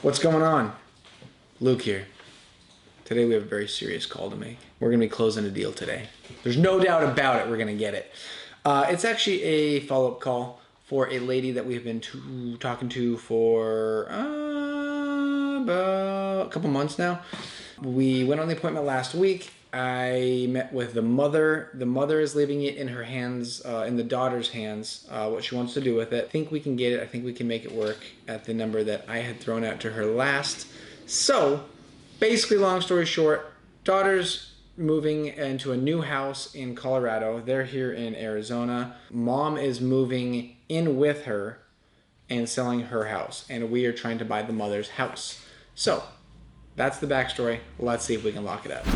What's going on? Luke here. Today we have a very serious call to make. We're going to be closing a deal today. There's no doubt about it, we're going to get it. It's actually a follow-up call for a lady that we've been talking to for about a couple months now. We went on the appointment last week. I met with the mother. The mother is leaving it in her hands, in the daughter's hands, what she wants to do with it. I think we can get it. I think we can make it work at the number that I had thrown out to her last. So, basically, long story short, daughter's moving into a new house in Colorado. They're here in Arizona. Mom is moving in with her and selling her house. And we are trying to buy the mother's house. So, that's the backstory. Let's see if we can lock it up.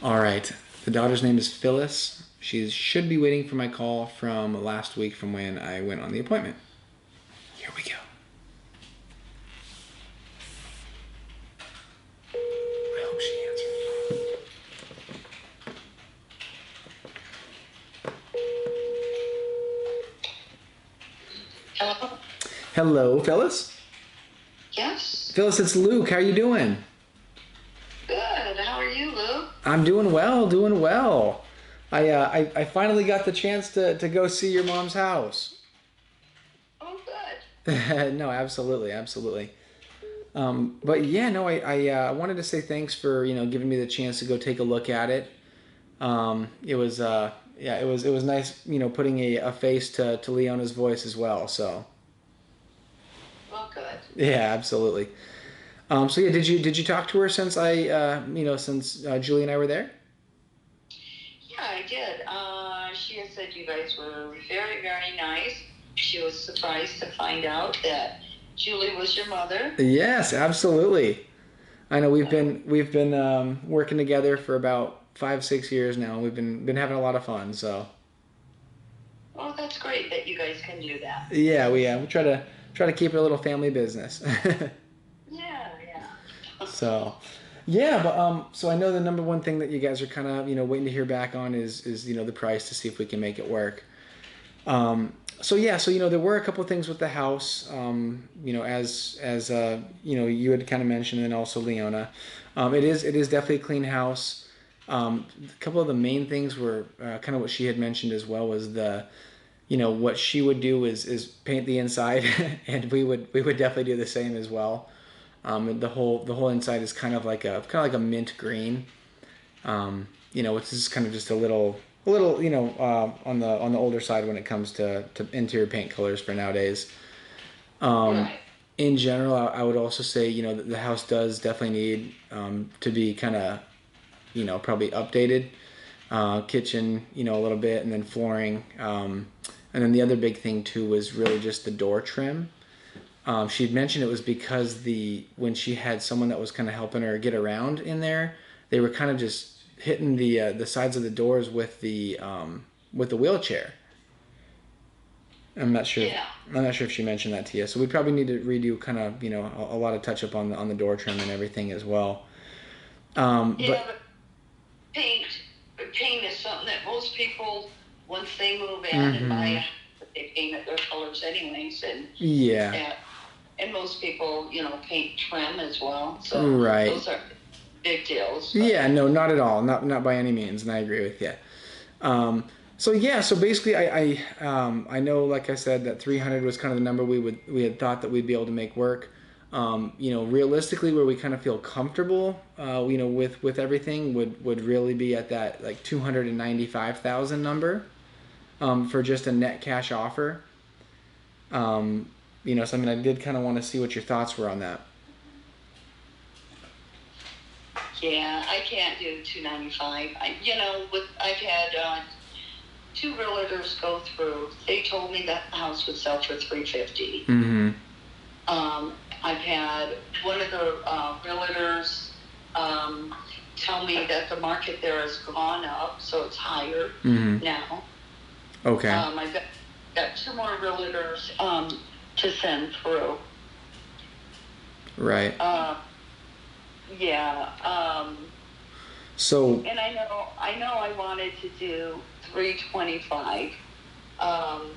All right, the daughter's name is Phyllis. She should be waiting for my call from last week from when I went on the appointment. Here we go. I hope she answers. Hello? Hello, Phyllis? Yes? Phyllis, it's Luke. How are you doing? Good. How are you, Luke? I'm doing well, doing well. I finally got the chance to go see your mom's house. Oh, good. No, absolutely, absolutely. But yeah, no, I wanted to say thanks for, giving me the chance to go take a look at it. It was nice, putting a face to Leona's voice as well. So. Well, good. Yeah, absolutely. So yeah, did you talk to her since since Julie and I were there? Yeah, I did. She had said you guys were very, very nice. She was surprised to find out that Julie was your mother. Yes, absolutely. I know we've been working together for about 5-6 years now, and we've been having a lot of fun. So. Well, that's great that you guys can do that. Yeah, we try to keep it a little family business. Yeah. So, yeah, but so I know the number one thing that you guys are kind of waiting to hear back on is the price to see if we can make it work. So there were a couple of things with the house, as you had kind of mentioned, and also Leona. It is definitely a clean house. A couple of the main things were kind of what she had mentioned as well was what she would do is paint the inside, and we would definitely do the same as well. The whole inside is kind of like a mint green, which is kind of just a little on the older side when it comes to interior paint colors for nowadays. Right. In general, I would also say that the house does definitely need to be kind of probably updated, kitchen a little bit, and then flooring, and then the other big thing too was really just the door trim. She'd mentioned it was because when she had someone that was kind of helping her get around in there, they were kind of just hitting the sides of the doors with the wheelchair. I'm not sure. Yeah. I'm not sure if she mentioned that to you. So we probably need to redo kind of a lot of touch up on the door trim and everything as well. But paint is something that most people, once they move in and buy it, they paint it their colors anyways, and yeah. And most people, paint trim as well. So right. Those are big deals. But. Yeah, no, not at all. Not by any means, and I agree with you. So basically, I know, like I said, that 300 was kind of the number we had thought that we'd be able to make work. Realistically, where we kind of feel comfortable, with everything would really be at that like 295,000 number, for just a net cash offer. So I did kind of want to see what your thoughts were on that. Yeah, I can't do 295. I've had 2 realtors go through. They told me that the house would sell for 350. Mm-hmm. I've had one of the realtors tell me that the market there has gone up, so it's higher now. Okay. I've got 2 more realtors to send through. Right. Yeah. So And I know I wanted to do 325. Um,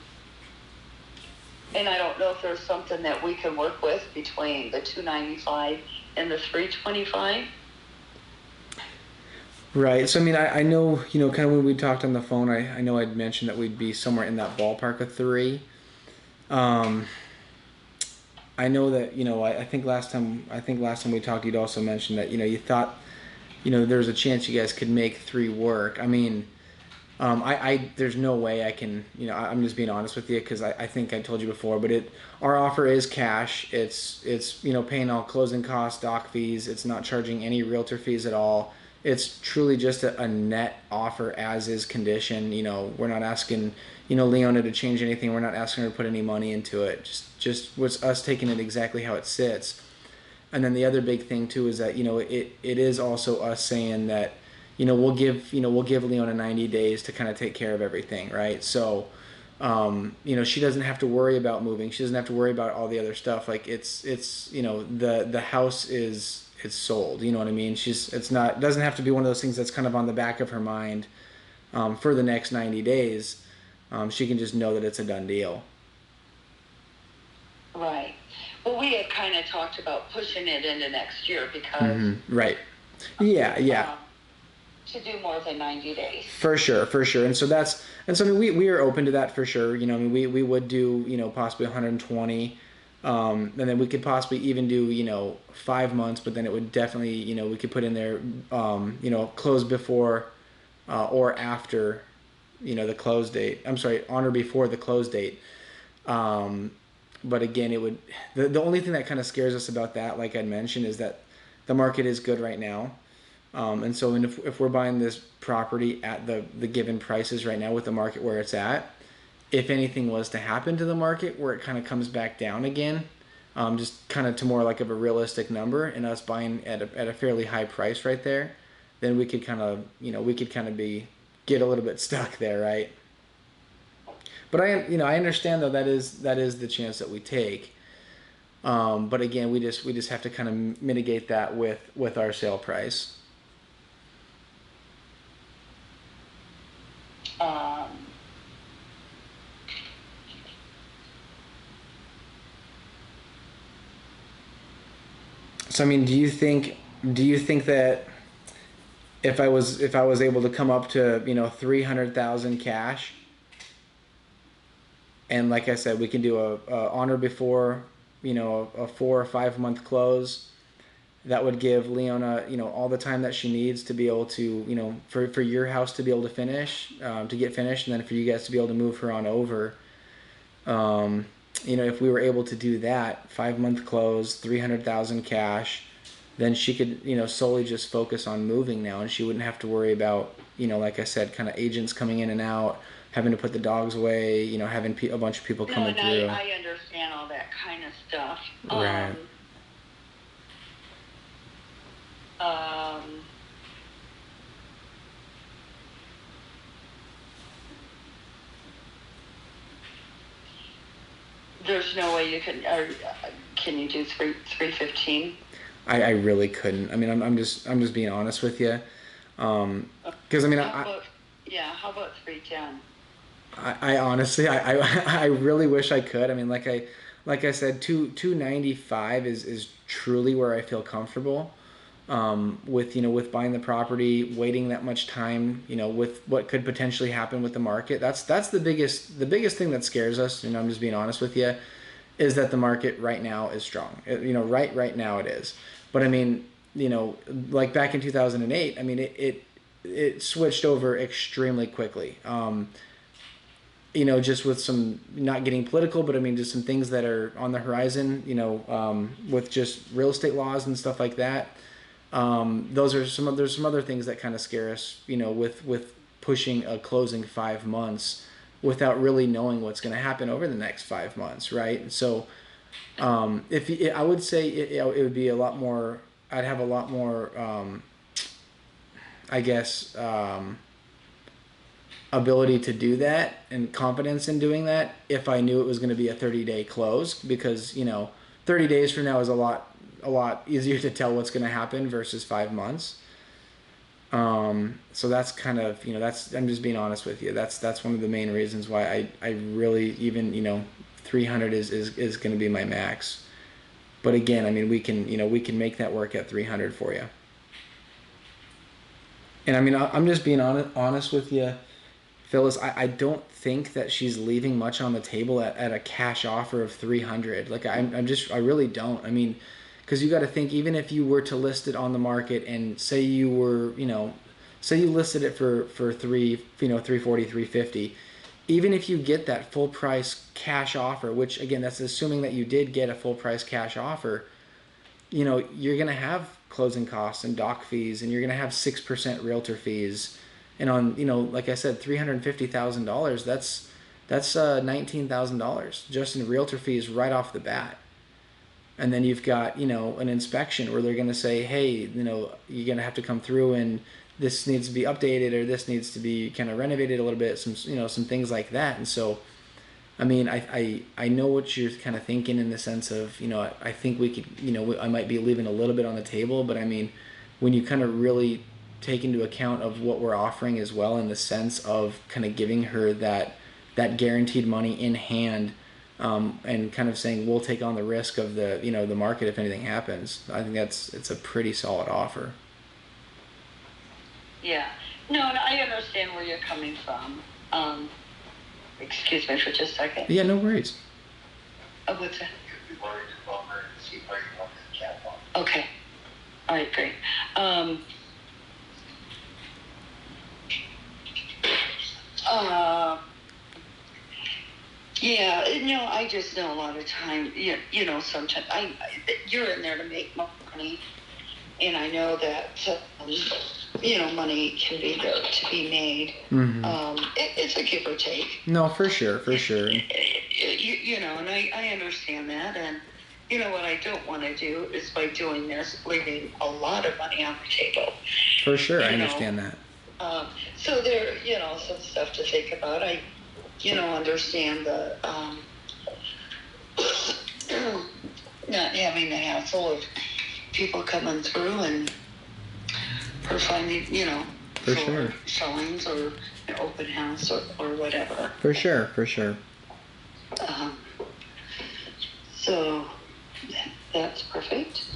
and I don't know if there's something that we can work with between the 295 and the 325. right. So I mean, I know, kind of when we talked on the phone, I know I'd mentioned that we'd be somewhere in that ballpark of three. Um, I know that, I think last time we talked, you'd also mentioned that, you thought, there's a chance you guys could make three work. I mean, there's no way I can, I'm just being honest with you because I think I told you before, but our offer is cash. It's, paying all closing costs, doc fees. It's not charging any realtor fees at all. It's truly just a net offer as is condition. We're not asking, Leona to change anything. We're not asking her to put any money into it. Just what's us taking it exactly how it sits. And then the other big thing too is that it is also us saying that we'll give Leona 90 days to kind of take care of everything, right? So she doesn't have to worry about moving. She doesn't have to worry about all the other stuff. Like it's the house is it's sold. You know what I mean? It's not doesn't have to be one of those things that's kind of on the back of her mind for the next 90 days. She can just know that it's a done deal. Right. Well, we had kind of talked about pushing it into next year because Right. Yeah. Yeah. To do more than 90 days. For sure, for sure. And so I mean we are open to that for sure. I mean we would do, possibly 120. And then we could possibly even do, 5 months, but then it would definitely, we could put in there, close before or after, the close date. I'm sorry, on or before the close date. But again, the only thing that kind of scares us about that, like I'd mentioned, is that the market is good right now. And so if we're buying this property at the given prices right now with the market where it's at, if anything was to happen to the market where it kind of comes back down again, just kind of to more like of a realistic number and us buying at a fairly high price right there, then we could kind of, get a little bit stuck there, right? But I understand though that is the chance that we take. But again, we just have to kind of mitigate that with our sale price. Um, So I mean, do you think that if I was able to come up to 300,000 cash, and like I said, we can do a honor before, a 4 or 5 month close, that would give Leona all the time that she needs to be able to for your house to be able to finish, to get finished, and then for you guys to be able to move her on over. Um, if we were able to do that, 5 month close, 300,000 cash, then she could, solely just focus on moving now, and she wouldn't have to worry about, like I said, kind of agents coming in and out, having to put the dogs away, having a bunch of people no, coming and through. I understand all that kind of stuff. Right. Um, there's no way you can, or can you do 315? I really couldn't. I mean, I'm just being honest with you, because I mean, How about 310? I honestly, I really wish I could. I mean, like I said, 295 is truly where I feel comfortable. With buying the property, waiting that much time, with what could potentially happen with the market. That's the biggest thing that scares us. I'm just being honest with you, is that the market right now is strong. Right now it is. But I mean, like back in 2008, I mean it switched over extremely quickly. Just with some, not getting political, but I mean, just some things that are on the horizon, with just real estate laws and stuff like that. There's some other things that kind of scare us, with pushing a closing 5 months without really knowing what's going to happen over the next 5 months, right? So, I would say it would be a lot more. I'd have a lot more, I guess, ability to do that and confidence in doing that if I knew it was going to be a 30-day close, because 30 days from now is a lot easier to tell what's going to happen versus 5 months. So that's kind of, that's, I'm just being honest with you. That's one of the main reasons why I really, even, 300 is going to be my max. But again, I mean, we can make that work at 300 for you. And I mean, I'm just being honest with you, Phyllis. I don't think that she's leaving much on the table at a cash offer of 300. Like I really don't. I mean, because you got to think, even if you were to list it on the market and say you were, say you listed it for 340, 350, even if you get that full price cash offer, which again, that's assuming that you did get a full price cash offer, you're going to have closing costs and doc fees, and you're going to have 6% realtor fees. And on, like I said, $350,000, that's $19,000 just in realtor fees right off the bat. And then you've got, an inspection where they're going to say, hey, you're going to have to come through and this needs to be updated, or this needs to be kind of renovated a little bit, some things like that. And so, I mean, I know what you're kind of thinking in the sense of, I think we could, I might be leaving a little bit on the table, but I mean, when you kind of really take into account of what we're offering as well, in the sense of kind of giving her that guaranteed money in hand, and kind of saying we'll take on the risk of the market if anything happens. I think it's a pretty solid offer. Yeah. No, and I understand where you're coming from. Excuse me for just a second. Yeah, no worries. Oh, what's that? Okay. All right, great. Yeah, I just know a lot of time, sometimes you're in there to make money, and I know that, money can be there to be made. Mm-hmm. It's a give or take. No, for sure. And I understand that, and what I don't want to do is, by doing this, leaving a lot of money on the table. For sure, I understand that. So there, some stuff to think about. I understand the not having the hassle of people coming through and for finding, for sure, showings or an open house or whatever. For sure. So that's perfect.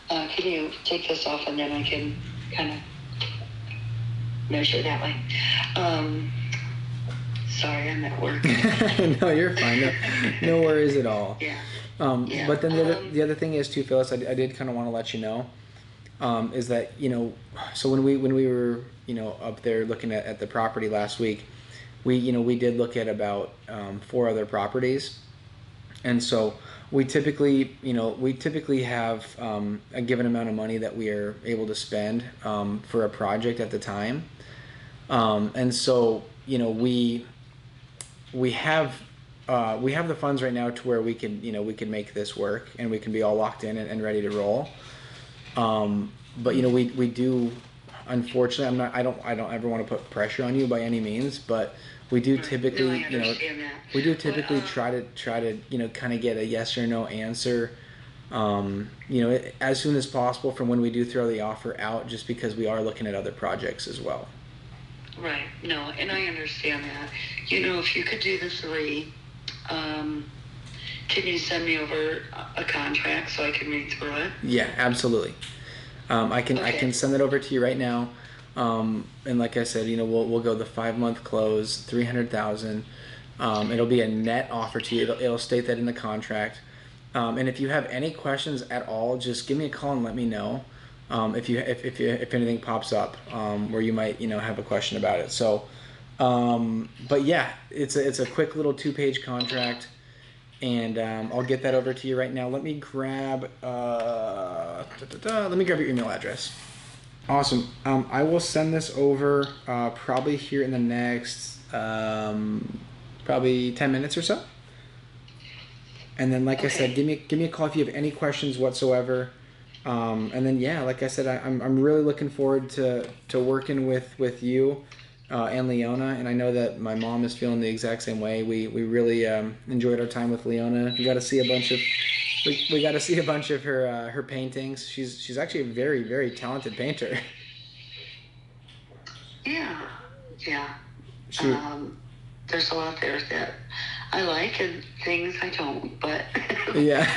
Can you take this off, and then I can kind of measure that way? Sorry, I'm at work. No, you're fine. No worries at all. Yeah. But then the other thing is too, Phyllis, I did kind of want to let you know, is that, so when we were, up there looking at the property last week, we did look at about 4 other properties. And so we typically have a given amount of money that we are able to spend for a project at the time. And so, we have the funds right now to where we can make this work, and we can be all locked in and ready to roll. But we do, unfortunately, I don't ever want to put pressure on you by any means, but we do typically, try to kind of get a yes or no answer, as soon as possible from when we do throw the offer out, just because we are looking at other projects as well. Right. No, and I understand that. If you could do the 3, can you send me over a contract so I can read through it? Yeah, absolutely. I can send it over to you right now. And like I said, we'll go the 5-month close, 300,000. It'll be a net offer to you. It'll state that in the contract. And if you have any questions at all, just give me a call and let me know. If anything pops up, where you might, have a question about it. So, but yeah, it's a quick little 2-page contract, and I'll get that over to you right now. Let me grab your email address. Awesome. I will send this over probably here in the next probably 10 minutes or so. And then, like I said, give me a call if you have any questions whatsoever. And then, yeah, like I said, I'm really looking forward to working with you and Leona, and I know that my mom is feeling the exact same way. We really enjoyed our time with Leona. We got to see a bunch of her paintings. She's actually a very, very talented painter. Yeah, yeah. Shoot. There's a lot there that I like and things I don't, but Yeah.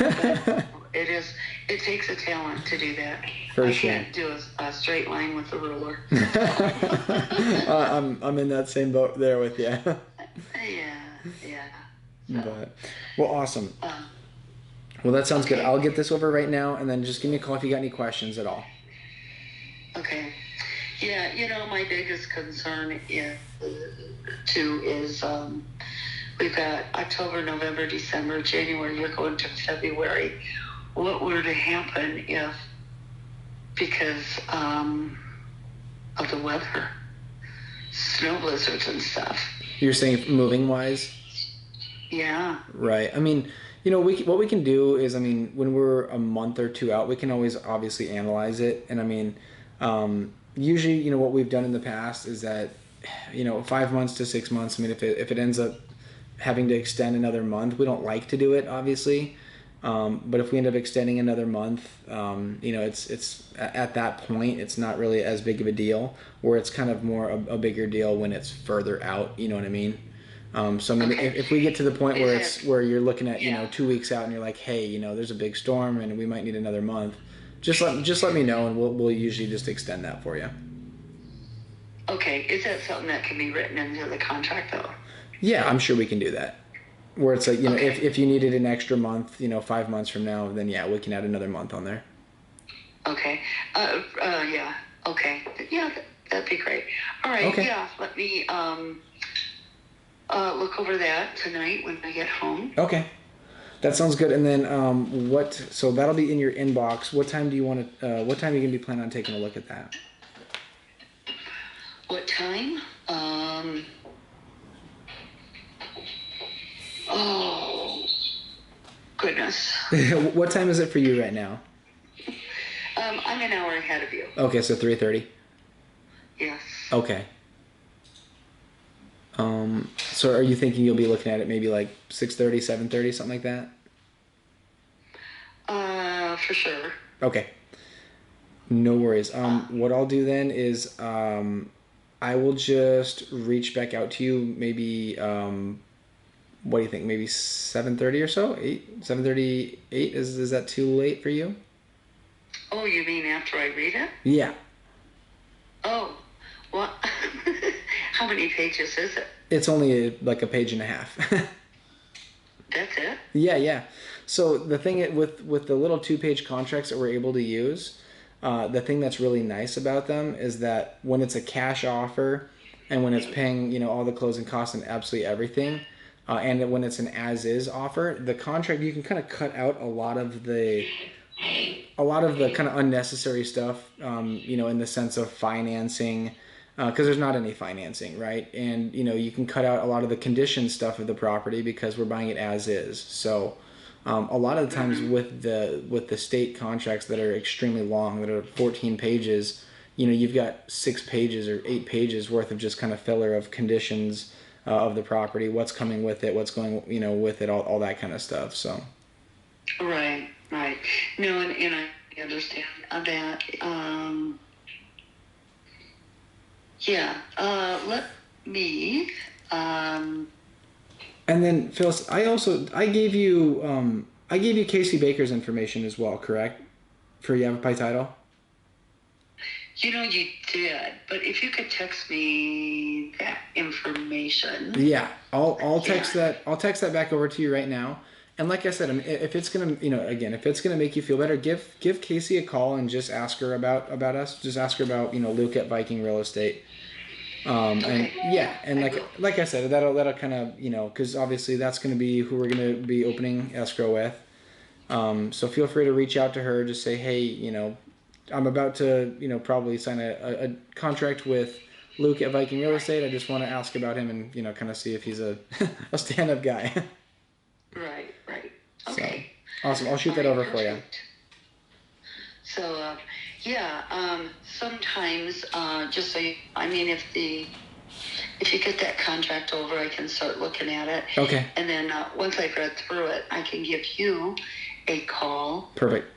but it takes a talent to do that. For I sure. can't do a straight line with a ruler. I'm in that same boat there with you. Yeah. So, But well, awesome. um, Well, that sounds good. okay. I'll get this over right now, and then just give me a call if you got any questions at all. Okay. Yeah, my biggest concern is we've got October, November, December, January, you're going to February. What were to happen if, because of the weather, snow blizzards and stuff? You're saying moving wise? Yeah. Right. I mean, what we can do is, I mean, when we're a month or two out, we can always obviously analyze it. And I mean, usually, what we've done in the past is that, 5 months to 6 months. I mean, if it ends up having to extend another month, we don't like to do it, obviously. But if we end up extending another month, it's at that point, it's not really as big of a deal. Where it's kind of more a bigger deal when it's further out. You know what I mean? So I mean, Okay. if we get to the point where where you're looking at Yeah. 2 weeks out and you're like, hey, there's a big storm and we might need another month, just let me know and we'll usually just extend that for you. Okay. Is that something that can be written into the contract, though? Yeah, I'm sure we can do that. Where it's like Okay. if you needed an extra month, 5 months from now, then yeah, we can add another month on there. Okay. Yeah. Okay. Yeah, that'd be great. All right. Okay. Yeah. Let me look over that tonight when I get home. Okay. That sounds good. And then so that'll be in your inbox. What time do you want to? What time are you gonna be planning on taking a look at that? What time? Oh, goodness. What time is it for you right now? I'm an hour ahead of you. Okay, so 3:30. Yes. Okay. So are you thinking you'll be looking at it maybe like 6:30, 7:30, something like that? For sure. Okay. No worries. What I'll do then is I will just reach back out to you maybe what do you think? Maybe 7:30 or so? 7:38? Is that too late for you? Oh, you mean after I read it? Yeah. Oh, what? How many pages is it? It's only like a page and a half. That's it? Yeah. So the thing with the little 2-page contracts that we're able to use, the thing that's really nice about them is that when it's a cash offer and when it's paying, all the closing costs and absolutely everything, and when it's an as-is offer, the contract, you can kind of cut out a lot of the kind of unnecessary stuff, in the sense of financing, because there's not any financing, right? And you can cut out a lot of the condition stuff of the property because we're buying it as is. So a lot of the times with the state contracts that are extremely long, that are 14 pages, you've got 6 pages or 8 pages worth of just kind of filler of conditions of the property, what's coming with it, what's going with it, all that kind of stuff. So Right. No, and I understand that. Yeah. Let me. and then Phyllis, I gave you Casey Baker's information as well, correct? For Yavapai Title. You did, but if you could text me that information. Yeah, I'll text that. I'll text that back over to you right now. And like I said, I mean, if it's gonna, if it's gonna make you feel better, give Casey a call and just ask her about us. Just ask her about Luke at Viking Real Estate. Okay. And yeah, and like I said, that'll kind of because obviously that's gonna be who we're gonna be opening escrow with. So feel free to reach out to her. Just say, hey, I'm about to probably sign a contract with Luke at Viking Real Estate. I just want to ask about him and kind of see if he's a a stand-up guy. Right. Okay. So, awesome. I'll shoot that over for you. So, sometimes, just so if you get that contract over, I can start looking at it. Okay. And then once I've read through it, I can give you a call. Perfect.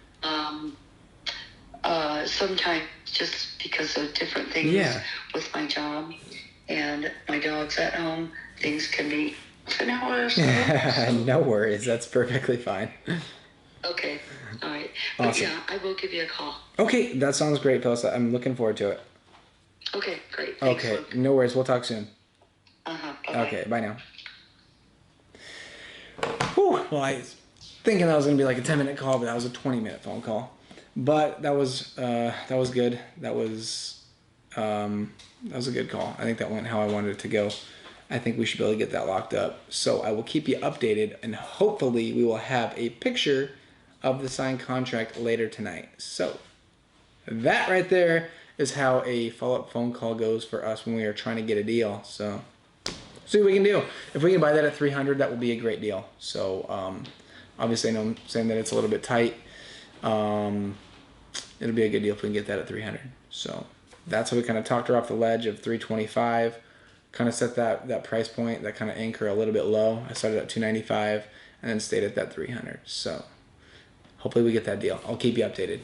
Sometimes just because of different things Yeah. with my job and my dog's at home. Things can be an hour or so. No worries. That's perfectly fine. Okay. All right. But Awesome. yeah, I will give you a call. Okay, that sounds great, Phyllis. I'm looking forward to it. Okay, great. Thanks, Okay, Luke. no worries. We'll talk soon. Bye-bye. Okay, bye now. Whew. Well, I was thinking that was gonna be like a 10-minute call, but that was a 20-minute phone call. But that was good. That was a good call. I think that went how I wanted it to go. I think we should be able to get that locked up. So I will keep you updated, and hopefully we will have a picture of the signed contract later tonight. So that right there is how a follow-up phone call goes for us when we are trying to get a deal. So see what we can do. If we can buy that at 300, that will be a great deal. So obviously I know I'm saying that it's a little bit tight. It'll be a good deal if we can get that at 300. So that's how we kind of talked her off the ledge of 325. Kind of set that price point, that kind of anchor a little bit low. I started at 295 and then stayed at that 300. So hopefully we get that deal. I'll keep you updated.